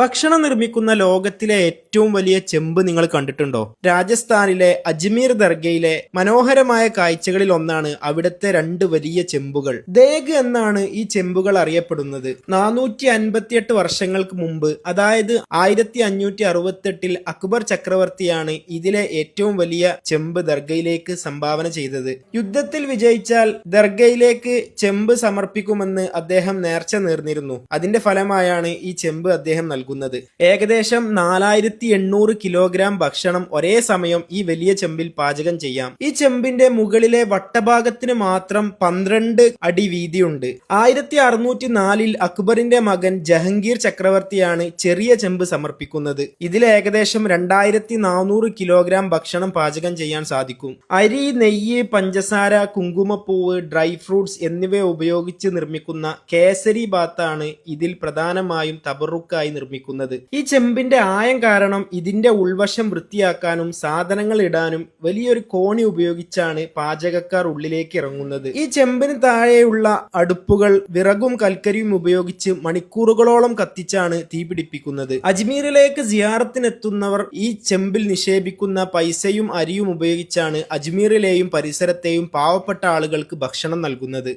ഭക്ഷണം നിർമ്മിക്കുന്ന ലോകത്തിലെ ഏറ്റവും വലിയ ചെമ്പ് നിങ്ങൾ കണ്ടിട്ടുണ്ടോ? രാജസ്ഥാനിലെ അജ്മീർ ദർഗയിലെ മനോഹരമായ കാഴ്ചകളിൽ ഒന്നാണ് അവിടുത്തെ രണ്ട് വലിയ ചെമ്പുകൾ. ദേഗ് എന്നാണ് ഈ ചെമ്പുകൾ അറിയപ്പെടുന്നത്. 458 വർഷങ്ങൾക്ക് മുമ്പ്, അതായത് 1568 അക്ബർ ചക്രവർത്തിയാണ് ഇതിലെ ഏറ്റവും വലിയ ചെമ്പ് ദർഗയിലേക്ക് സംഭാവന ചെയ്തത്. യുദ്ധത്തിൽ വിജയിച്ചാൽ ദർഗയിലേക്ക് ചെമ്പ് സമർപ്പിക്കുമെന്ന് അദ്ദേഹം നേർച്ച നേർന്നിരുന്നു. അതിന്റെ ഫലമായാണ് ഈ ചെമ്പ് അദ്ദേഹം നൽകുന്നത്. ഏകദേശം 4800 കിലോഗ്രാം ഭക്ഷണം ഒരേ സമയം ഈ വലിയ ചെമ്പിൽ പാചകം ചെയ്യാം. ഈ ചെമ്പിന്റെ മുകളിലെ വട്ടഭാഗത്തിന് മാത്രം 12 അടി വീതിയുണ്ട്. 1604 അക്ബറിന്റെ മകൻ ജഹംഗീർ ചക്രവർത്തിയാണ് ചെറിയ ചെമ്പ് സമർപ്പിക്കുന്നത്. ഇതിൽ ഏകദേശം 2400 കിലോഗ്രാം ഭക്ഷണം പാചകം ചെയ്യാൻ സാധിക്കും. അരി, നെയ്യ്, പഞ്ചസാര, കുങ്കുമപ്പൂവ്, ഡ്രൈ ഫ്രൂട്ട്സ് എന്നിവ ഉപയോഗിച്ച് നിർമ്മിക്കുന്ന കേസരി ബാത്താണ് ഇതിൽ പ്രധാനമായും തബറുക്കായി നിർമ്മിക്കുന്നത്. ഈ ചെമ്പിന്റെ ആയം കാരണം ഇതിന്റെ ഉൾവശം വൃത്തിയാക്കാനും സാധനങ്ങൾ ഇടാനും വലിയൊരു കോണി ഉപയോഗിച്ചാണ് പാചകക്കാർ ഉള്ളിലേക്ക് ഇറങ്ങുന്നത്. ഈ ചെമ്പിന് താഴെയുള്ള അടുപ്പുകൾ വിറകും കൽക്കരിയും ഉപയോഗിച്ച് മണിക്കൂറുകളോളം കത്തിച്ചാണ് തീ പിടിപ്പിക്കുന്നത്. അജ്മീറിലേക്ക് സിയാറത്തിനെത്തുന്നവർ ഈ ചെമ്പിൽ നിക്ഷേപിക്കുന്ന പൈസയും അരിയും ഉപയോഗിച്ചാണ് അജ്മീറിലെയും പരിസരത്തെയും പാവപ്പെട്ട ആളുകൾക്ക് ഭക്ഷണം നൽകുന്നത്.